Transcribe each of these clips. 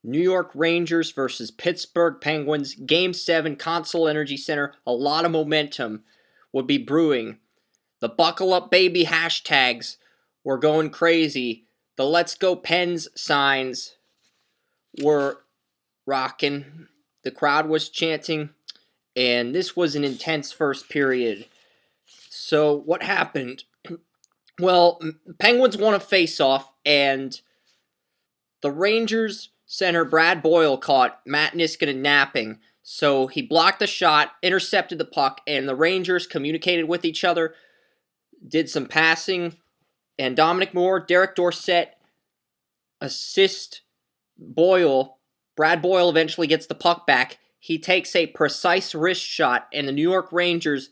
New York Rangers versus Pittsburgh Penguins, Game 7, Consol Energy Center. A lot of momentum would be brewing. The buckle up baby hashtags were going crazy. The let's go Pens signs were rocking. The crowd was chanting, and this was an intense first period. So what happened? Well, Penguins won a face-off, and the Rangers center Brad Boyle caught Matt Niskanen napping. So he blocked the shot, intercepted the puck, and the Rangers communicated with each other, did some passing, and Dominic Moore, Derek Dorsett assist Boyle. Brad Boyle eventually gets the puck back. He takes a precise wrist shot, and the New York Rangers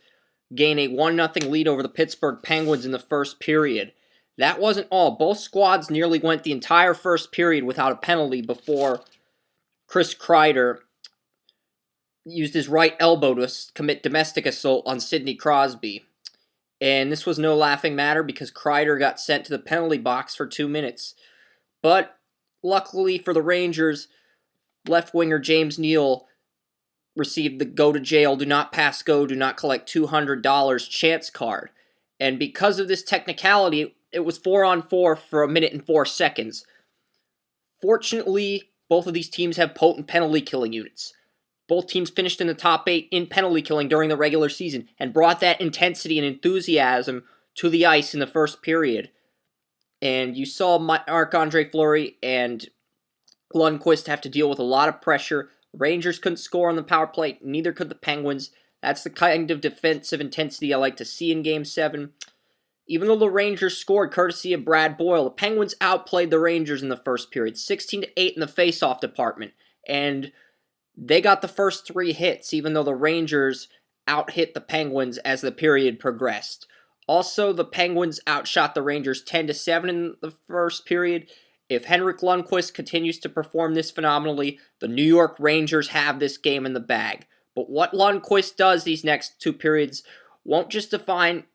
gain a 1-0 lead over the Pittsburgh Penguins in the first period. That wasn't all. Both squads nearly went the entire first period without a penalty before Chris Kreider used his right elbow to commit domestic assault on Sidney Crosby. And this was no laughing matter because Kreider got sent to the penalty box for 2 minutes. But luckily for the Rangers, left winger James Neal received the go to jail, do not pass go, do not collect $200 chance card. And because of this technicality, it was 4-on-4 for 1 minute and 4 seconds. Fortunately, both of these teams have potent penalty killing units. Both teams finished in the top 8 in penalty killing during the regular season and brought that intensity and enthusiasm to the ice in the first period. And you saw Marc-Andre Fleury and Lundqvist have to deal with a lot of pressure. Rangers couldn't score on the power play, neither could the Penguins. That's the kind of defensive intensity I like to see in Game 7. Even though the Rangers scored courtesy of Brad Boyle, the Penguins outplayed the Rangers in the first period, 16-8 in the face-off department. And they got the first 3 hits, even though the Rangers out-hit the Penguins as the period progressed. Also, the Penguins outshot the Rangers 10-7 in the first period. If Henrik Lundqvist continues to perform this phenomenally, the New York Rangers have this game in the bag. But what Lundqvist does these next 2 periods won't just define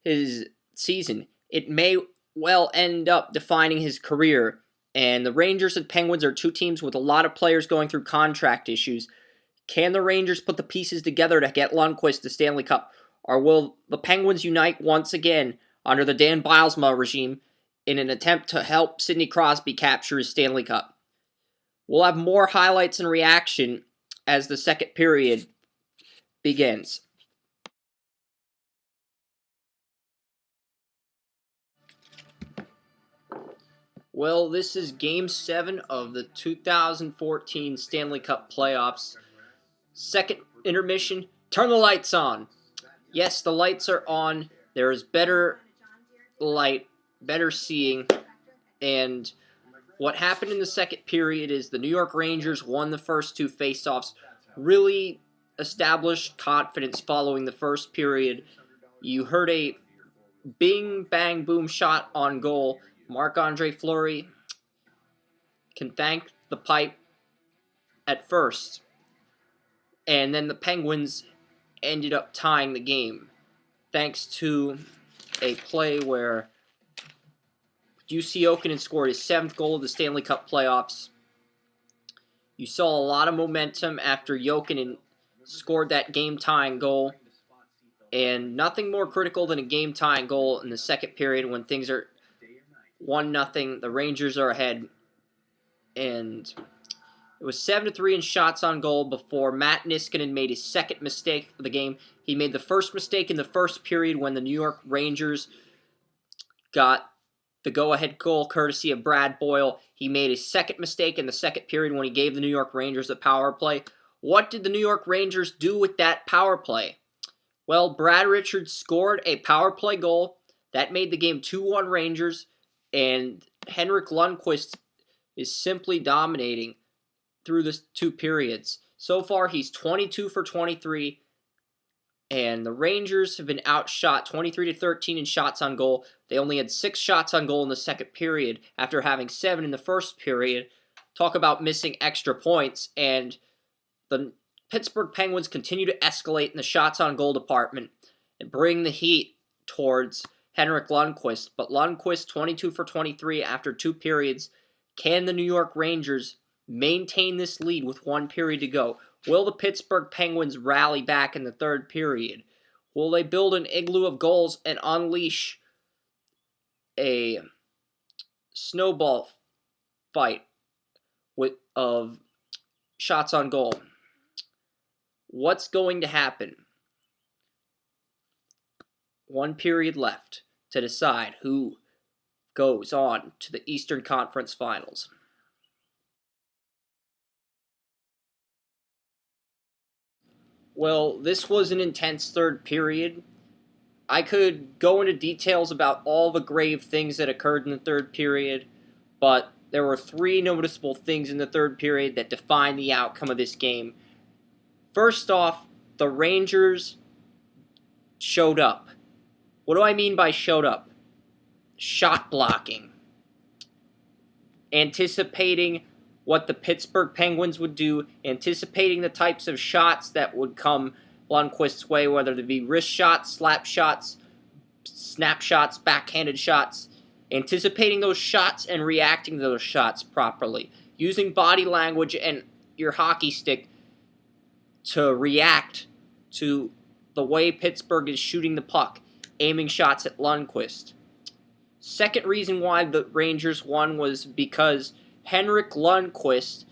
his season. It may well end up defining his career. And the Rangers and Penguins are 2 teams with a lot of players going through contract issues. Can the Rangers put the pieces together to get Lundqvist the Stanley Cup? Or will the Penguins unite once again under the Dan Bilesma regime in an attempt to help Sidney Crosby capture his Stanley Cup? We'll have more highlights and reaction as the second period begins. Well, this is Game 7 of the 2014 Stanley Cup playoffs. Second intermission, turn the lights on. Yes, the lights are on. There is better light, better seeing. And what happened in the second period is the New York Rangers won the first 2 faceoffs, really established confidence following the first period. You heard a bing, bang, boom shot on goal. Marc-Andre Fleury can thank the pipe at first. And then the Penguins ended up tying the game thanks to a play where Jussi Jokinen scored his 7th goal of the Stanley Cup playoffs. You saw a lot of momentum after Jokinen scored that game-tying goal. And nothing more critical than a game-tying goal in the second period when things are 1-0. The Rangers are ahead. And it was 7-3 in shots on goal before Matt Niskanen made his second mistake of the game. He made the first mistake in the first period when the New York Rangers got the go-ahead goal courtesy of Brad Boyle. He made his second mistake in the second period when he gave the New York Rangers a power play. What did the New York Rangers do with that power play? Well, Brad Richards scored a power play goal. That made the game 2-1 Rangers, and Henrik Lundqvist is simply dominating through the 2 periods. So far, he's 22 for 23, and the Rangers have been outshot 23-13 in shots on goal. They only had 6 shots on goal in the second period after having 7 in the first period. Talk about missing extra points, and the Pittsburgh Penguins continue to escalate in the shots on goal department and bring the heat towards Henrik Lundqvist. But Lundqvist, 22 for 23 after 2 periods. Can the New York Rangers maintain this lead with 1 period to go? Will the Pittsburgh Penguins rally back in the 3rd period? Will they build an igloo of goals and unleash a snowball fight of shots on goal? What's going to happen? 1 period left to decide who goes on to the Eastern Conference Finals. Well, this was an intense 3rd period. I could go into details about all the grave things that occurred in the 3rd period, but there were 3 noticeable things in the 3rd period that defined the outcome of this game. First off, the Rangers showed up. What do I mean by showed up? Shot blocking. Anticipating what the Pittsburgh Penguins would do, anticipating the types of shots that would come Lundqvist's way, whether they be wrist shots, slap shots, snap shots, backhanded shots, anticipating those shots and reacting to those shots properly, using body language and your hockey stick to react to the way Pittsburgh is shooting the puck, aiming shots at Lundqvist. Second reason why the Rangers won was because Henrik Lundqvist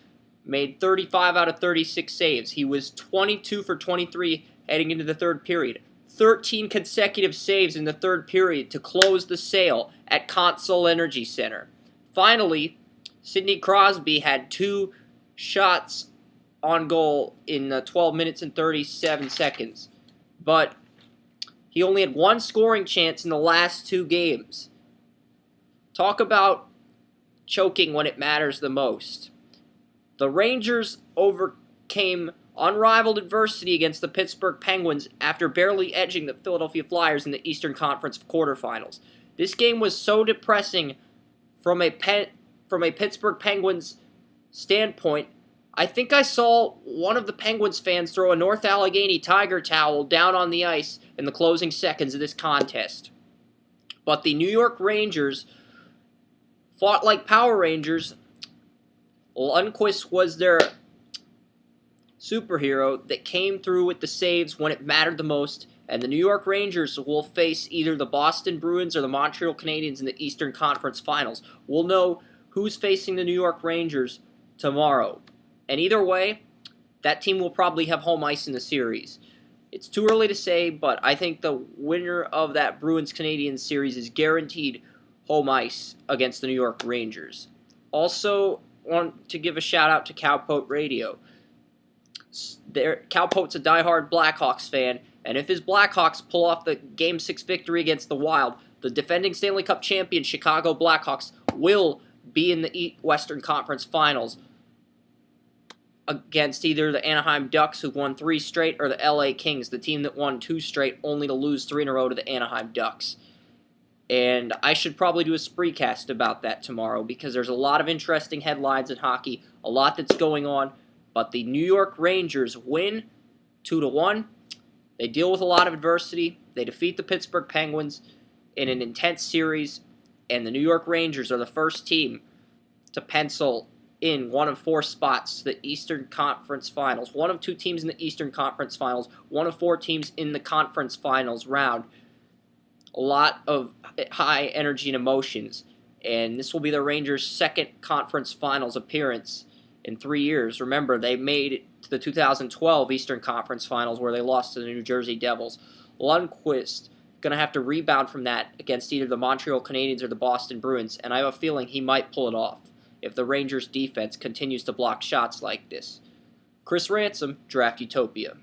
made 35 out of 36 saves. He was 22 for 23 heading into the 3rd period. 13 consecutive saves in the 3rd period to close the sale at Consol Energy Center. Finally, Sidney Crosby had 2 shots on goal in 12 minutes and 37 seconds. But he only had 1 scoring chance in the last 2 games. Talk about choking when it matters the most. The Rangers overcame unrivaled adversity against the Pittsburgh Penguins after barely edging the Philadelphia Flyers in the Eastern Conference quarterfinals. This game was so depressing from a Pittsburgh Penguins standpoint. I think I saw one of the Penguins fans throw a North Allegheny Tiger towel down on the ice in the closing seconds of this contest. But the New York Rangers fought like Power Rangers. Lundqvist was their superhero that came through with the saves when it mattered the most, and the New York Rangers will face either the Boston Bruins or the Montreal Canadiens in the Eastern Conference Finals. We'll know who's facing the New York Rangers tomorrow. And either way, that team will probably have home ice in the series. It's too early to say, but I think the winner of that Bruins-Canadiens series is guaranteed home ice against the New York Rangers. Also, want to give a shout-out to Cowpote Radio. Cowpote's a diehard Blackhawks fan, and if his Blackhawks pull off the Game 6 victory against the Wild, the defending Stanley Cup champion Chicago Blackhawks will be in the Western Conference Finals against either the Anaheim Ducks, who won 3 straight, or the LA Kings, the team that won 2 straight, only to lose 3 in a row to the Anaheim Ducks. And I should probably do a spreecast about that tomorrow, because there's a lot of interesting headlines in hockey, a lot that's going on, but the New York Rangers win 2-1. They deal with a lot of adversity. They defeat the Pittsburgh Penguins in an intense series, and the New York Rangers are the first team to pencil in one of 4 spots to the Eastern Conference Finals. One of 2 teams in the Eastern Conference Finals, one of 4 teams in the Conference Finals round. A lot of high energy and emotions, and this will be the Rangers' 2nd Conference Finals appearance in 3 years. Remember, they made it to the 2012 Eastern Conference Finals where they lost to the New Jersey Devils. Lundqvist going to have to rebound from that against either the Montreal Canadiens or the Boston Bruins, and I have a feeling he might pull it off if the Rangers' defense continues to block shots like this. Chris Ransom, Draft Utopia.